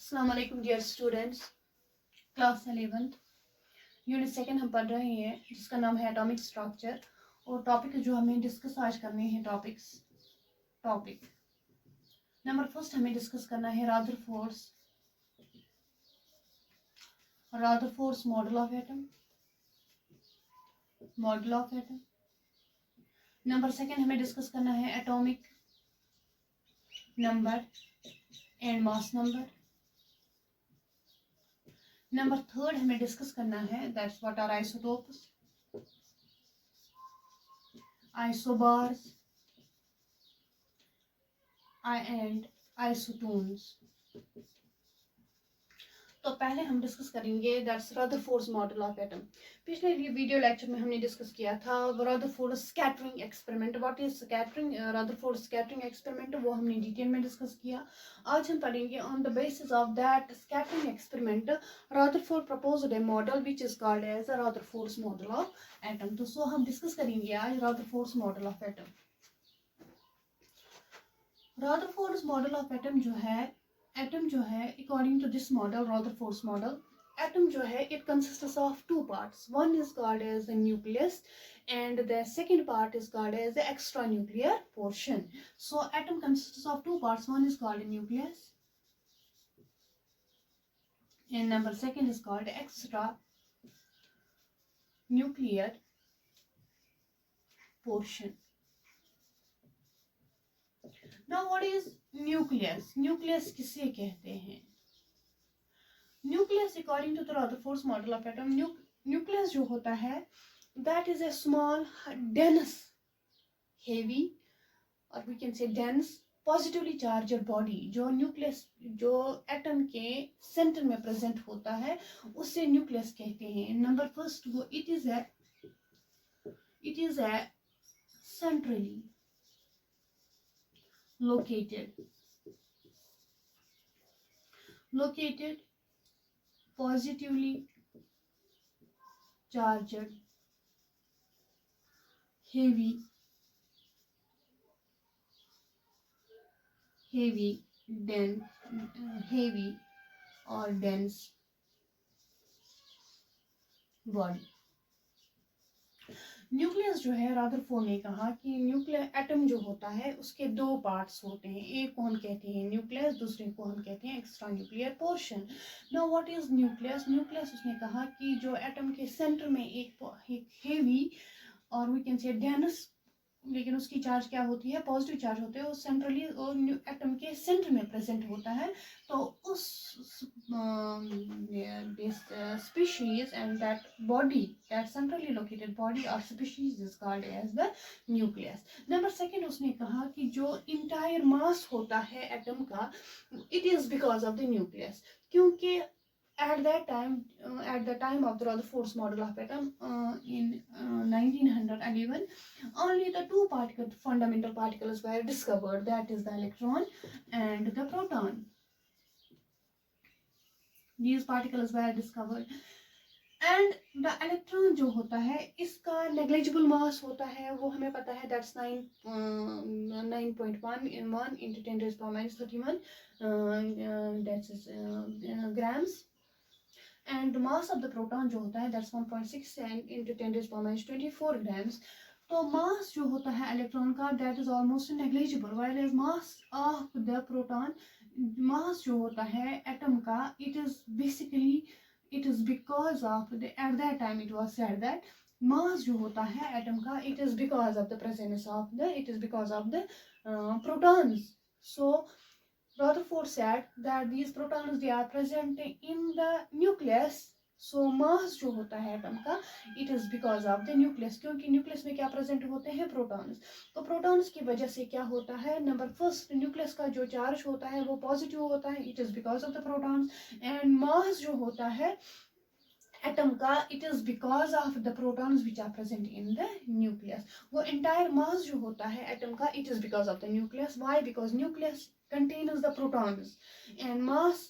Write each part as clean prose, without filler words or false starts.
अस्सलाम वालेकुम dear students, class 11th unit second हम पढ़ रहे हैं जिसका नाम है एटॉमिक स्ट्रक्चर। और टॉपिक जो हमें डिस्कस आज करने हैं टॉपिक नंबर फर्स्ट हमें डिस्कस करना है Rutherford's model of atom. Number second हमें डिस्कस करना है atomic number and mass number. Number third हमें डिस्कस करना है that's what are isotopes, isobars and isotones. तो पहले हम डिस्कस करेंगे that's Rutherford's model of atom. पिछले वीडियो लेक्चर में हमने डिस्कस किया था Rutherford scattering experiment. What is scattering, Rutherford scattering experiment, वो हमने डिटेल में डिस्कस किया। आज हम पढ़ेंगे on the basis of that scattering experiment Rutherford proposed a model which is called as Rutherford's model of atom. तो सो हम discuss करेंगे आज Rutherford's model of atom. Rutherford's model of atom जो है according to this model Rutherford's model, atom जो है it consists of two parts. One is called as the nucleus and the second part is called as the extranuclear portion. So atom consists of two parts. One is called a nucleus and number second is called extranuclear portion. Now what is nucleus? Nucleus किसे कहते हैं? Nucleus according to the Rutherford's model of atom, nucleus जो होता है that is a small dense heavy or we can say dense positively charged body। जो nucleus जो atom के centre में प्रेजेंट होता है उसे न्यूक्लियस कहते हैं। नंबर फर्स्ट वो it is a centrally located positively charged heavy or dense body। Nucleus जो है रदरफोर्ड ने कहा कि न्यूक्लियर एटम जो होता है उसके दो पार्ट्स होते हैं। एक को हम कहते हैं न्यूक्लियस, दूसरे को हम कहते हैं extra nuclear portion. Now what is nucleus? Nucleus उसने कहा कि जो एटम के सेंटर में एक हेवी और वी कैन से डेंस, लेकिन उसकी चार्ज क्या होती है? पॉजिटिव चार्ज होते हैं। वो सेंट्रली और एटम के सेंटर में प्रेजेंट होता है। तो उस species and that body, that centrally located body और species is called as the nucleus. Number second उसने कहा कि जो इंटायर मास होता है एटम का it is because of the nucleus, क्योंकि at the time of the Rutherford's model of atom in 1911, only the two fundamental particles were discovered, that is the electron and the proton. These particles were discovered and the electron जो होता है इसका negligible mass होता है, वो हमें पता है that's 9.1 into 10 raised power minus 31 that's grams। and the mass of the proton जो होता है that's 1.6 into 10 raised power minus 24 grams। तो mass जो होता है इलेक्ट्रॉन का that is almost negligible, whereas mass of the proton, mass जो होता है एटम का it is because of the, at that time it was said that mass जो होता है एटम का it is because of the presence of the protons। So Rutherford said that these protons they are present in the nucleus। So mass जो होता है atom का it is because of the nucleus, क्योंकि nucleus में क्या present होते हैं? Protons. तो प्रोटॉन्स की वजह से क्या होता है? नंबर फर्स्ट न्यूक्लियस का जो चार्ज होता है वो पॉजिटिव होता है, it is because of the protons। And mass जो होता है एटम का it is because of the protons which are present in the nucleus। वो entire mass जो होता है एटम का it is because of the nucleus। Why? Because nucleus contains the protons and mass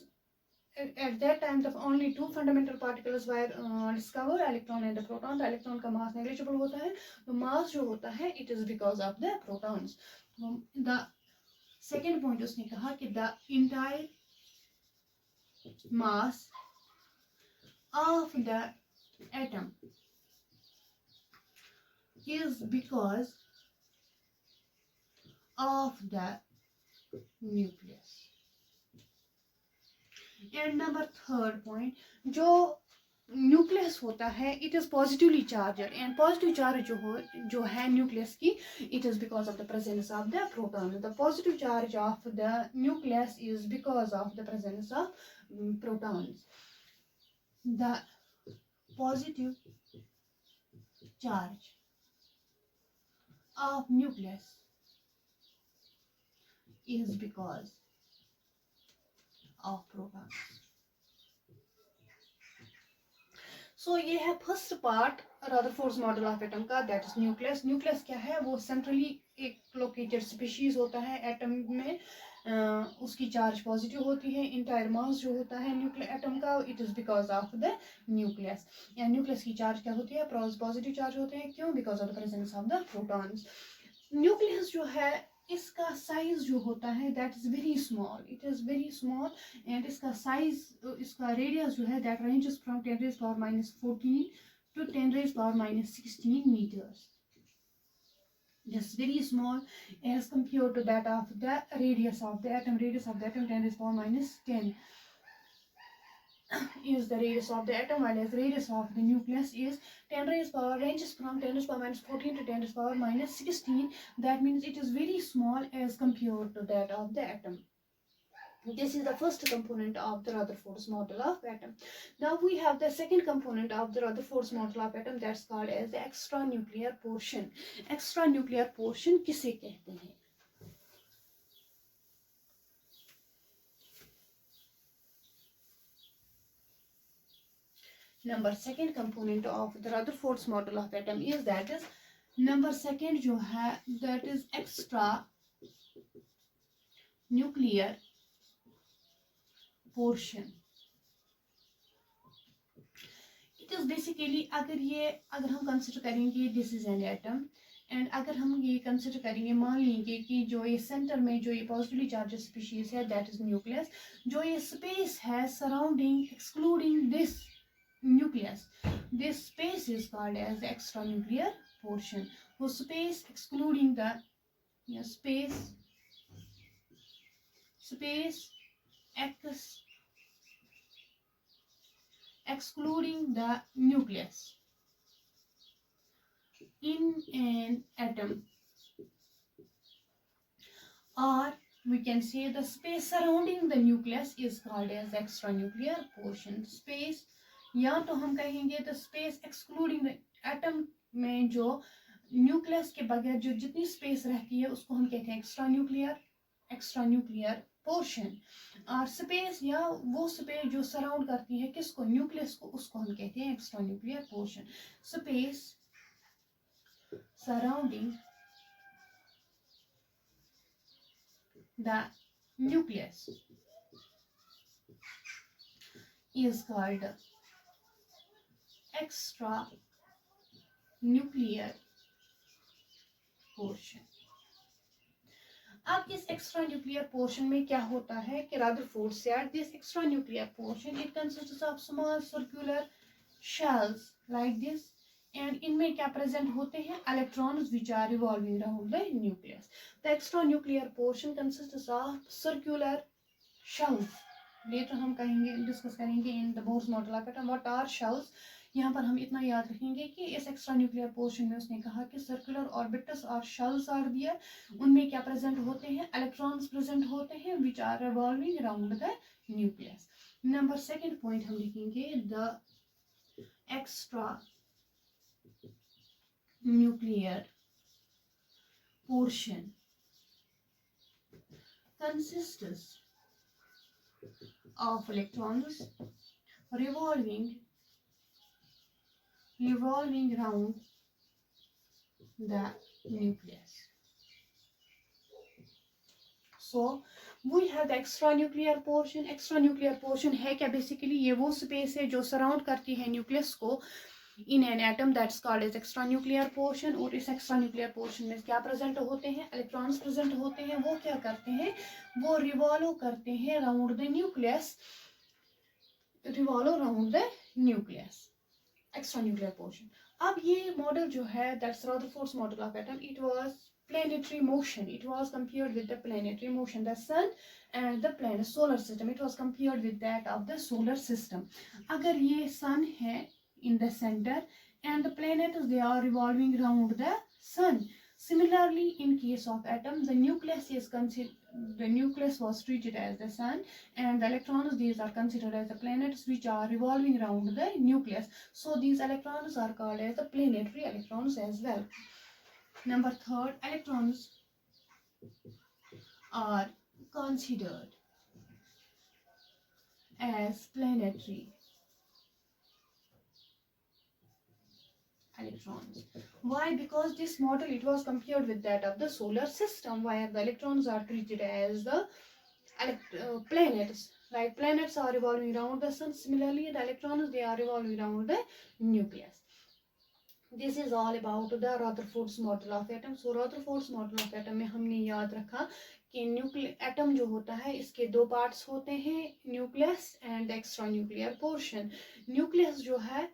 at that time the only two fundamental particles were discovered, electron and the proton। the electron का mass negligible होता है, तो mass जो होता है it is because of the protons। the second point उसने कहा कि the entire mass of the atom is because of the nucleus. And number third point, जो न्यूक्लियस होता है it is positively charged and positive charge जो है nucleus की it is because of the presence of the proton. The positive charge of the nucleus is because of the presence of protons. The positive charge of nucleus is because of protons. So ये है first part Rutherford's model of atom का, that is nucleus. Nucleus क्या है? वो centrally एक located species होता है atom में. उसकी चार्ज पॉजिटिव होती है. इंटायर मास जो होता है न्यूक्लियर एटम का it is because of the nucleus. या न्यूक्लियस की चार्ज क्या होती है? पॉजिटिव चार्ज होते हैं. क्यों? Because of the presence of the protons. Nucleus जो है इसका साइज जो होता है that is very small. It is very small and इसका साइज, इसका रेडियस जो है that ranges from 10⁻⁴ to 10⁻⁻16 meters. Just very small as compared to that of the radius of the atom. Radius of the atom 10⁻⁻10 is the radius of the atom, while as radius of the nucleus is ranges from 10⁻⁻14 to 10⁻⁻16. That means it is very small as compared to that of the atom. This is the first component of the Rutherford's model of atom. Now we have the second component of the Rutherford's model of atom, that's called as the extranuclear portion. Extranuclear portion किसे कहते हैं? Number second component of the Rutherford's model of atom is that is number second जो है that is extranuclear portion. It is basically अगर हम consider करेंगे this is an atom and अगर हम ये कंसिडर करेंगे, मान लेंगे कि जो ये सेंटर में जो ये पॉजिटिवली चार्ज स्पीशीज है दैट इज न्यूक्लियस. जो ये स्पेस है surrounding excluding this nucleus, this space is called as the extranuclear portion. वो space excluding the space excluding the nucleus in an atom, or we can say the space surrounding the nucleus is called as the extranuclear portion. Space या तो हम कहेंगे the space excluding the atom में जो nucleus के बगैर जो जितनी स्पेस रहती है उसको हम कहते हैं एक्स्ट्रान्यूक्लियर पोर्शन. और स्पेस या वो स्पेस जो सराउंड करती है किसको? न्यूक्लियस को, उसको हम कहते हैं extranuclear portion. Space surrounding the nucleus is called extranuclear portion. अब इस extranuclear portion में क्या होता है कि Rutherford said this extranuclear portion it consists of small circular shells like this and इनमें क्या present होते हैं? electrons which are revolving around the nucleus. The extranuclear portion consists of circular shells. Later हम कहेंगे डिस्कस करेंगे in the Bohr's model of atom what are shells. यहाँ पर हम इतना याद रखेंगे कि इस एक्स्ट्रा न्यूक्लियर पोर्शन में उसने कहा कि सर्कुलर ऑर्बिटल्स और शेल्स आर दियर. उनमें क्या प्रेजेंट होते हैं? इलेक्ट्रॉन्स प्रेजेंट होते हैं which are revolving around the nucleus. Number second point हम लिखेंगे the extra nuclear portion consists of electrons revolving around the nucleus. So we have the extranuclear portion. Extranuclear portion है क्या? Basically ये वो space है जो सराउंड करती है न्यूक्लियस को in an atom, that's called as extranuclear portion. और इस extranuclear portion में क्या प्रेजेंट होते हैं? इलेक्ट्रॉन्स प्रेजेंट होते हैं. वो क्या करते हैं? वो रिवॉल्व करते हैं around the nucleus revolve around the nucleus, extranuclear portion. अब ये मॉडल जो है, that's Rutherford's model of atom, it was planetary motion. It was compared with the planetary motion, the sun and the planet solar system. It was compared with that of the solar system. अगर ये sun है in the center and the planets, they are revolving around the sun. Similarly, in case of atom, the nucleus is the nucleus was treated as the sun, and the electrons, these are considered as the planets which are revolving around the nucleus. So these electrons are called as the planetary electrons as well. Number third, electrons are considered as planetary electrons. Why? Because this model, it was compared with that of the solar system, where the electrons are treated as the planets. Like planets are revolving around the sun, similarly the electrons, they are revolving around the nucleus. This is all about the Rutherford's model of atom. So Rutherford's model of atom में हमने याद रखा कि atom जो होता है इसके दो पार्ट्स होते हैं, nucleus and extra nuclear portion. Nucleus जो है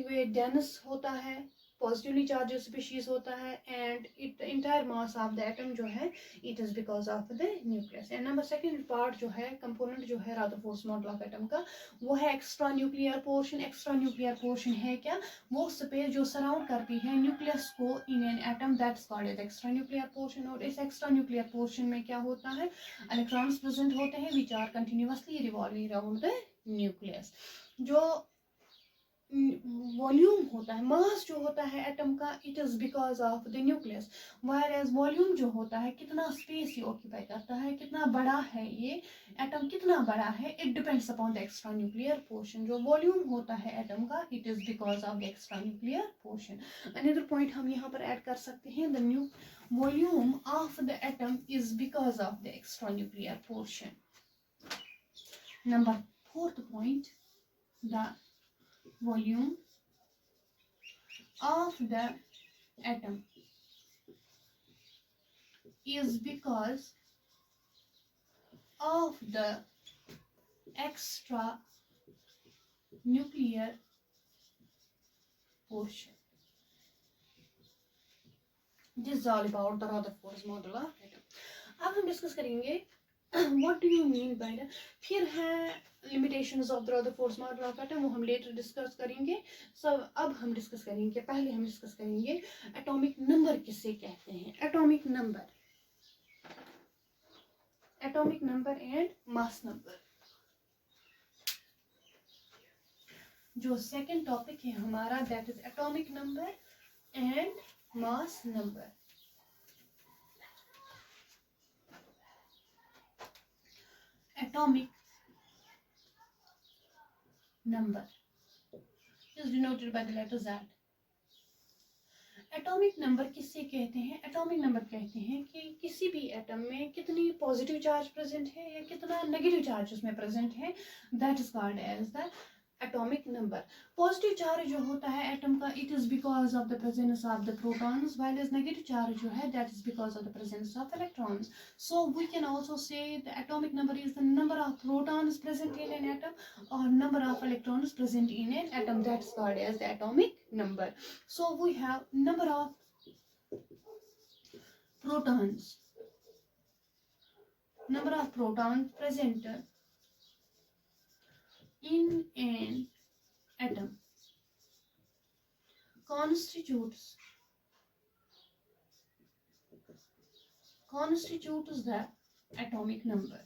वे डेंस होता है, पॉजिटिवली चार्ज स्पीशीज होता है, and it entire mass of the atom जो है it is because of the nucleus. And number second part जो है, कंपोनेंट जो है रदरफोर्ड मॉडल ऑफ एटम का, वो है extra nuclear portion. Extra nuclear portion है क्या? वो स्पेस जो सराउंड करती है न्यूक्लियस को in an atom, that's called as extra nuclear portion. और इस एक्स्ट्रा न्यूक्लियर पोर्शन में क्या होता है? इलेक्ट्रॉन्स प्रेजेंट होते हैं which are continuously revolving around the nucleus. जो वॉल्यूम होता है, मास जो होता है एटम का, it is because of the nucleus. Whereas volume जो होता है, कितना स्पेस ये ऑक्यूपाई करता है, कितना बड़ा है ये एटम, कितना बड़ा है, it depends upon the extra nuclear portion. जो वॉल्यूम होता है एटम का, it is because of the extra nuclear portion. Another point हम यहाँ पर ऐड कर सकते हैं, the new volume of the atom is because of the extra nuclear portion. Number fourth point, the volume of the atom is because of the extra nuclear portion. This is all about the Rutherford's model of atom. अब हम discuss करेंगे what do you mean by the, फिर है limitations of the Rutherford's model of atom, वो हम later discuss करेंगे. सब अब हम डिस्कस करेंगे, पहले हम डिस्कस करेंगे एटॉमिक नंबर किसे कहते हैं. Atomic number and mass number. जो सेकंड टॉपिक है हमारा, that is atomic number and mass number. Atomic number is denoted by the letter Z. Atomic number किससे कहते हैं? एटॉमिक नंबर कहते हैं कि किसी भी एटम में कितनी पॉजिटिव चार्ज प्रेजेंट है या कितना नेगेटिव चार्ज उसमें प्रेजेंट है, that is called as the atomic number. Positive charge जो होता है एटम का, it is because of the presence of the protons, while as negative charge जो है that is because of the presence of electrons. So we can also say the atomic number is the number of protons present in an atom और number of electrons present in an atom, that's called as the atomic number. So we have number of protons present in an atom constitutes the atomic number.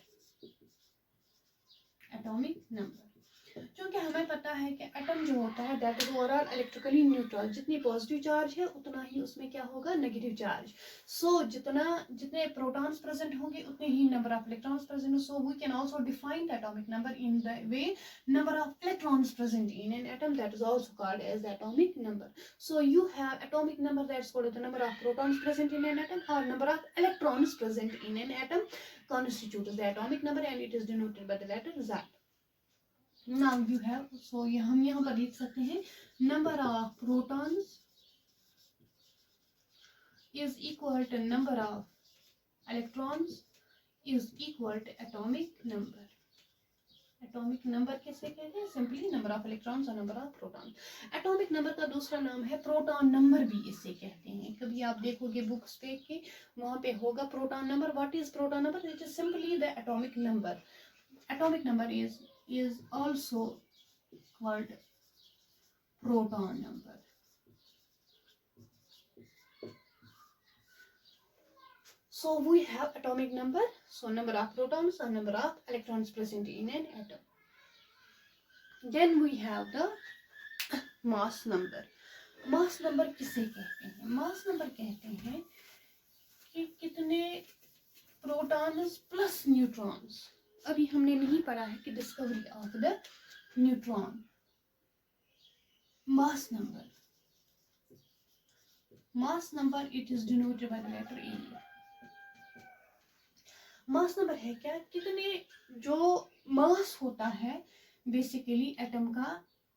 क्योंकि हमें पता है कि atom जो होता है that is overall electrically neutral. जितनी positive charge है उतना ही उसमें क्या होगा, नेगेटिव चार्ज. सो जितने प्रोटॉन्स प्रेजेंट होंगे उतने ही number of electrons present. So we can also define the atomic number in the way number of electrons present in an atom, that is also called as the atomic number. So you have atomic number that's called the number of protons present in an atom और number of electrons present in an atom constitutes the atomic number and it is denoted by the letter Z. Now you have, so हम यहाँ पर लिख सकते हैं number of protons is equal to number of electrons is equal to atomic number. Atomic number किसे कहते हैं? Simply number of electrons और number of proton. Atomic number का दूसरा नाम है प्रोटॉन नंबर भी इसे कहते हैं। कभी आप देखोगे बुक्स पे कि वहां पे होगा proton number. What is proton number? It is simply the atomic number. Atomic number is also called proton number. So we have atomic number, so number of protons and number of electrons present in an atom. Then we have the mass number. mass number किसे कहते हैं? mass number कहते हैं कि कितने protons plus neutrons. अभी हमने नहीं पढ़ा है कि discovery of the neutron. mass number it is denoted by the letter E. Mass number है क्या? कितने जो मास होता है बेसिकली एटम का,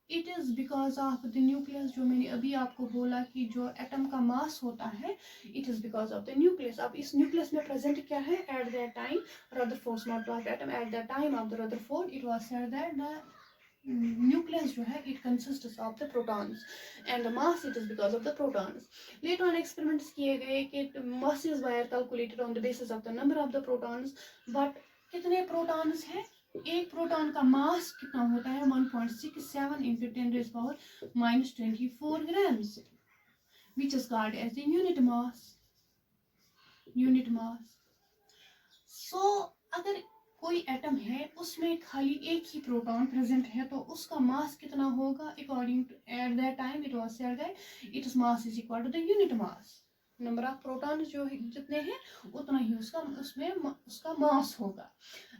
it is because of the nucleus. जो मैंने अभी आपको बोला कि जो एटम का मास होता है it is because of the nucleus. अब इस न्यूक्लियस में प्रेजेंट क्या है? Eight that time Rutherford small class atom, at the time of the Rutherford it was said that the nucleus जो है it consists of the protons and the mass it is because of the protons. Later on experiments किए गए कि masses were calculated on the basis of the number of the protons, but कितने protons हैं? एक proton का मास कितना होता है? 1.67 into 10 raised power minus 24 grams, which is called as the unit mass. So अगर कोई एटम है उसमें खाली एक ही प्रोटॉन प्रेजेंट है तो उसका मास कितना होगा? According to at that time it was said that its mass is equal to the unit mass. Number of proton जो जितने हैं उतना ही उसका मास होगा।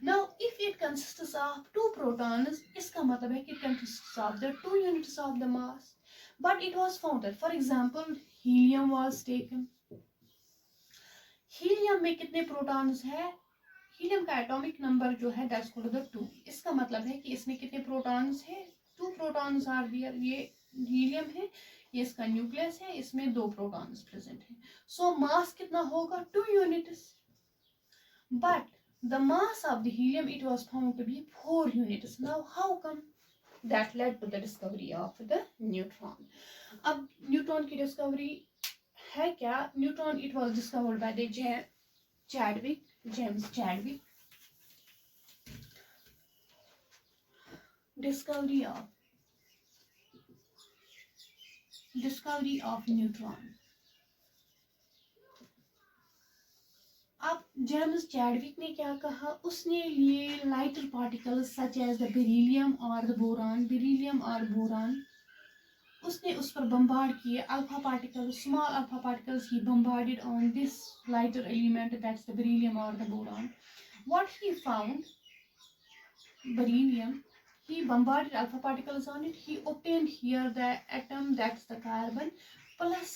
Now if it consists of 2 protons, इसका मतलब है कि it consists of the 2 units of the mass, but it was found that for example helium was taken. Helium में कितने प्रोटॉन्स है? हीलियम का एटॉमिक नंबर जो है दैट्स कॉल्ड द 2। इसका मतलब है कि इसमें कितने प्रोटॉन्स हैं? 2 प्रोटॉन्स आर देयर। ये हीलियम है, ये इसका न्यूक्लियस है, इसमें 2 प्रोटॉन्स प्रेजेंट हैं। सो मास कितना होगा? 2 units. But the mass of the helium it was found to be 4 units. Now how come? That led to the discovery of the neutron. अब न्यूट्रॉन की डिस्कवरी है क्या? Neutron it was discovered by the James Chadwick. Discovery of neutron. अब James Chadwick ने क्या कहा? उसने लिए lighter particles such as the beryllium और द बोरान। उसने उस पर बम्बार्ड किए alpha particles, small alpha particles ही bombarded on this lighter element that's the beryllium और the boron. What he found, beryllium, he bombarded alpha particles on it. He obtained here the atom, that's the carbon, plus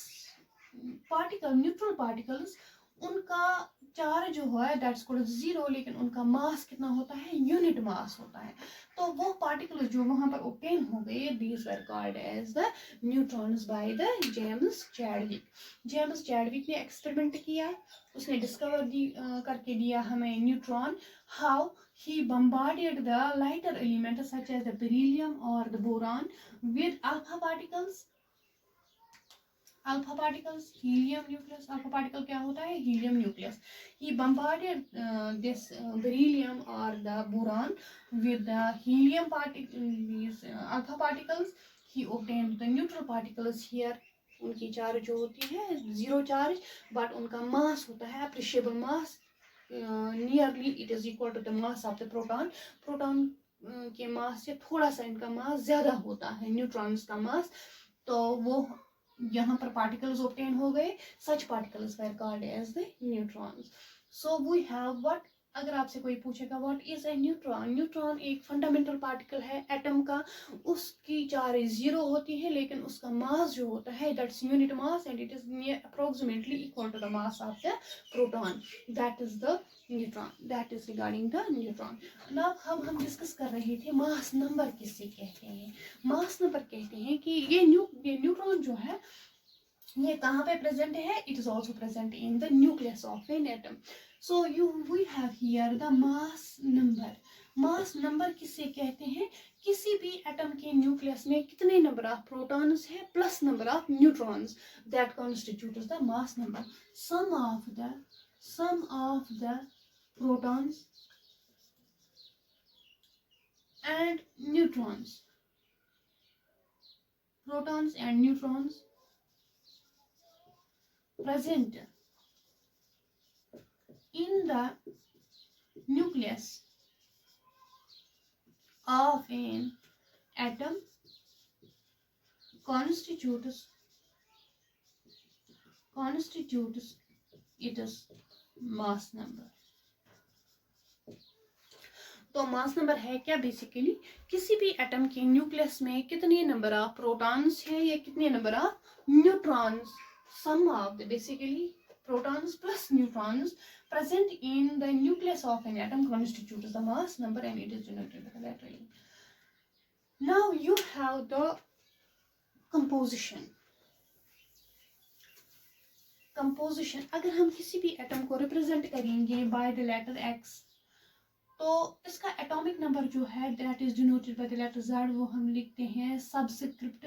particle, neutral particles. उनका charge जो है that's called 0, लेकिन उनका मास कितना होता है? Unit mass होता है. तो वो पार्टिकल्स जो वहां पर ऑब्टेन हो गए, these were called as the neutrons by the James Chadwick. James Chadwick ने एक्सपेरिमेंट किया, उसने डिस्कवर करके दिया हमें neutron. How he bombarded the lighter elements such as the beryllium or the boron with alpha particles. Alpha particles, helium nucleus. Alpha particle क्या होता है? Helium nucleus. He bombarded this beryllium or the boron with the helium these alpha particles. He obtained the neutral particles here. उनकी charge जो होती है 0 charge, but उनका मास होता है appreciable mass. Nearly it is equal to the mass of the proton. Proton के मास से थोड़ा सा इनका मास ज्यादा होता है न्यूट्रॉन्स का मास. तो वो यहाँ पर पार्टिकल्स ऑब्टेन हो गए. Such particles were called as the neutrons. So we have what, अगर आपसे कोई पूछेगा what is a neutron, neutron एक फंडामेंटल पार्टिकल है एटम का. उसकी चार्ज 0 होती है, लेकिन उसका मास जो होता है that's unit mass and it is near approximately equal to the mass of the proton. That is the neutron. That is regarding the neutron. Now हम डिस्कस कर रहे थे मास नंबर किससे कहते हैं. मास नंबर कहते हैं कि ये न्यूट्रॉन जो है ये कहाँ पे प्रेजेंट है? It is also present in the nucleus of an atom. So we have here the mass number. Mass number किससे कहते हैं? किसी भी एटम के न्यूक्लियस में कितने नंबर ऑफ प्रोटॉन्स है plus number of neutrons, that constitutes the mass number. Sum of the protons and neutrons present in the nucleus of an atom constitutes its mass number. तो mass number है क्या? Basically किसी भी atom के nucleus में कितने number of protons है या कितने number of neutrons, sum of the basically protons plus neutrons present in the nucleus of an atom constitutes the mass number and it is denoted by the letter U. Now you have the composition. अगर हम किसी भी atom को represent करेंगे bye the letter X, तो इसका atomic number जो है that is denoted by the letter Z, वो हम लिखते हैं सबस्क्रिप्ट,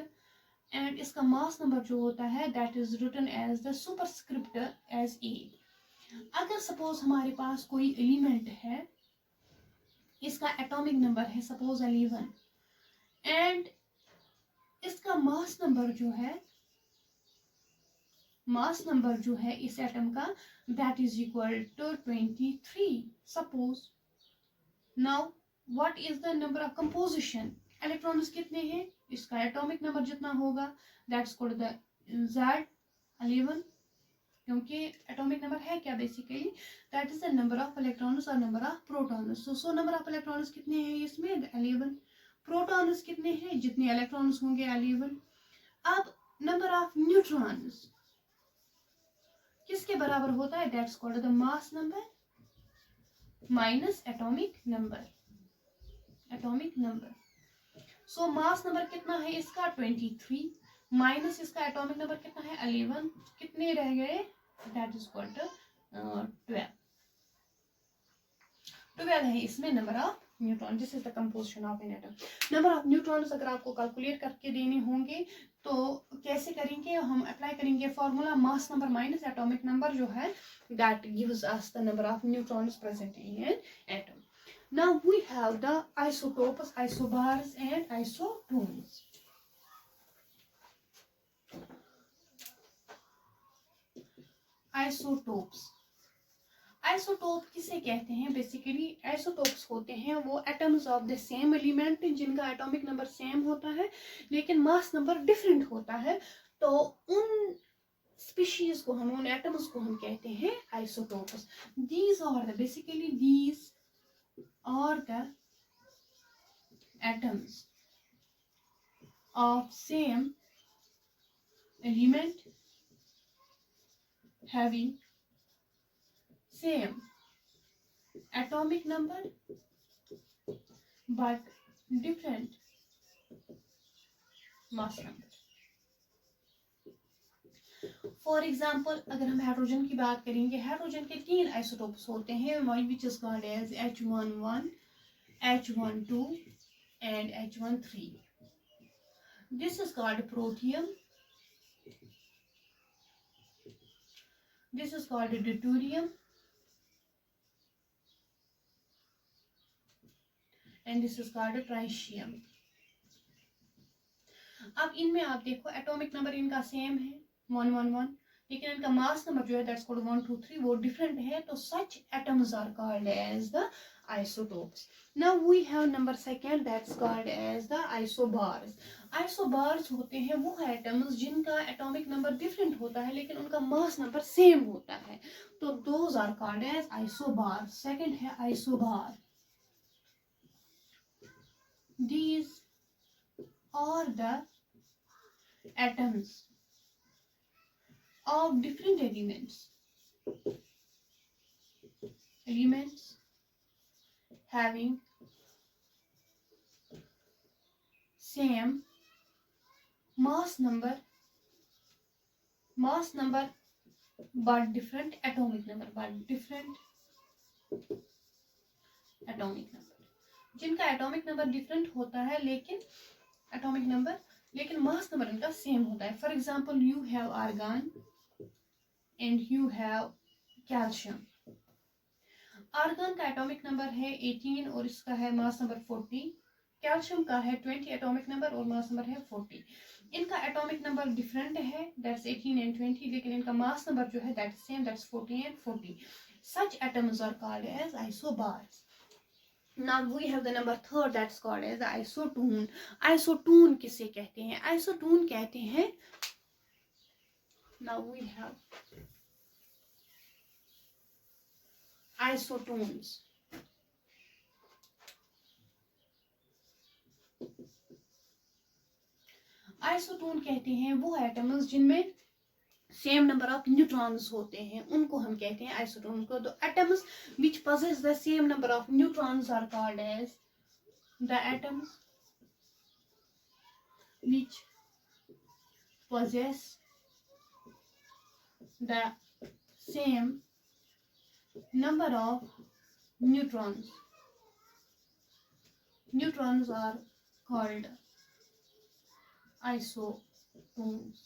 एंड इसका मास नंबर जो होता है that is written as the superscript as A. अगर सपोज हमारे पास कोई एलिमेंट है, इसका एटॉमिक नंबर है सपोज 11 एंड इसका मास नंबर जो है इस एटम का that is equal to 23 suppose. Now what is the number of composition? Electrons कितने हैं? इसका एटॉमिक नंबर जितना होगा दैट्स कॉल्ड द Z11, क्योंकि एटॉमिक नंबर है क्या? Basically that is the number of electrons और number of protons. So number of electrons कितने हैं इसमें? 11. प्रोटॉन्स कितने हैं? जितने इलेक्ट्रॉन्स होंगे 11. अब नंबर ऑफ न्यूट्रॉन्स किसके बराबर होता है? That's called the mass number minus atomic number. So mass number कितना है इसका? 23 माइनस इसका एटॉमिक नंबर कितना है? 11. कितने रह गए? दैट इज कॉल्ड 12 है इसमें number of neutron. This is the composition of an atom. Number of neutrons अगर आपको कैलकुलेट करके देने होंगे तो कैसे करेंगे? हम अप्लाई करेंगे formula mass number minus atomic number जो है that gives us the number of neutrons present in an atom. Now we have the isotopes, isobars and isotones. Isotope किसे कहते हैं? बेसिकली आइसोटोप्स होते हैं वो atoms of the same element जिनका atomic number same होता है लेकिन मास नंबर डिफरेंट होता है. तो उन स्पीशीज को हम, उन एटम्स को हम कहते हैं isotopes. These are the atoms of same element having same atomic number but different mass number. For example अगर हम हाइड्रोजन की बात करेंगे, हाइड्रोजन के 3 आइसोटोप्स होते हैं which is called as H11, H12 and H13. This is called protium, this is called deuterium and this is called tritium. अब इनमें आप देखो एटॉमिक नंबर इनका सेम है 111 लेकिन इनका मास नंबर जो है दैट्स कॉल्ड 1 2 3 वो डिफरेंट है. तो such atoms are called as the isotopes. Now we have number second that's called as the isobars. Isobars होते हैं वो एटम्स जिनका एटॉमिक नंबर डिफरेंट होता है लेकिन उनका मास नंबर सेम होता है. तो those are called as isobars. Second है isobar. These are the atoms of different elements having same mass number but different atomic number. जिनका एटॉमिक नंबर डिफरेंट होता है लेकिन एटॉमिक नंबर लेकिन मास नंबर इनका सेम होता है. For example you have argon and you have calcium. Argon का atomic number है 18 और इसका है मास नंबर 40. कैल्शियम का है 20 एटॉमिक नंबर और मास नंबर है 40. इनका एटॉमिक नंबर डिफरेंट है, दैट्स 18 एंड 20, लेकिन इनका मास नंबर जो है that's same, that's 40 and 40. Such atoms are called as isobars. Now we have the number third, that's called as the isotone. Isotone किसे कहते हैं? Isotone कहते हैं. Now we have isotones. Isotone कहते हैं वो एटम्स जिनमें सेम नंबर ऑफ न्यूट्रॉन्स होते हैं, उनको हम कहते हैं आइसोटोन को. तो atoms which possess the same number of neutrons are called as the atoms which possess the same number of neutrons. Neutrons are called isotones.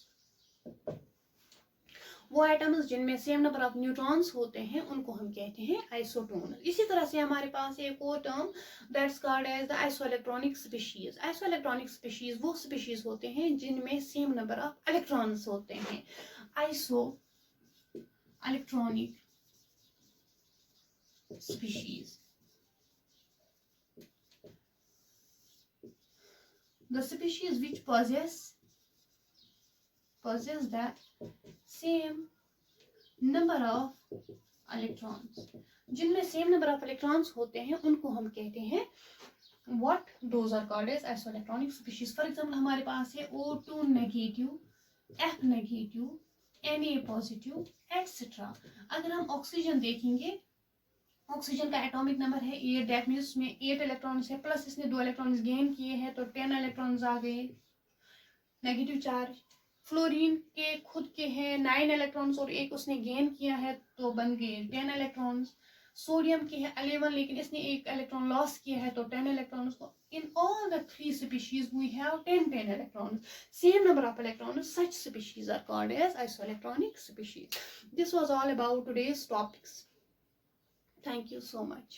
वो एटम्स जिनमें सेम नंबर ऑफ न्यूट्रॉन्स होते हैं उनको हम कहते हैं आइसोटोन. इसी तरह से हमारे पास एक और term that's called as the isoelectronic species. Isoelectronic species वो स्पीशीज होते हैं जिनमें सेम नंबर ऑफ इलेक्ट्रॉन्स होते हैं. Isoelectronic species. The species which possess the same number of electrons. जिनमें सेम नंबर ऑफ इलेक्ट्रॉन्स होते हैं उनको हम कहते हैं what those are called as isoelectronic species. For example हमारे पास है O2 negative, F negative, Na positive etcetera. अगर हम ऑक्सीजन देखेंगे, ऑक्सीजन का एटॉमिक नंबर है 8, दैट मीन्स उसमें 8 इलेक्ट्रॉन्स है, प्लस इसने 2 इलेक्ट्रॉन्स गेन किए हैं तो 10 इलेक्ट्रॉन्स आ गए नेगेटिव चार्ज. फ्लोरीन के खुद के हैं 9 इलेक्ट्रॉन्स और एक उसने गेन किया है तो बन गए 10 इलेक्ट्रॉन्स. सोडियम के है 11 लेकिन इसने एक इलेक्ट्रॉन लॉस किया है तो 10 electrons. In all the 3 species we have 10 electrons, same number of electrons. Such species are called as isoelectronic species. This was all about today's topics. Thank you so much.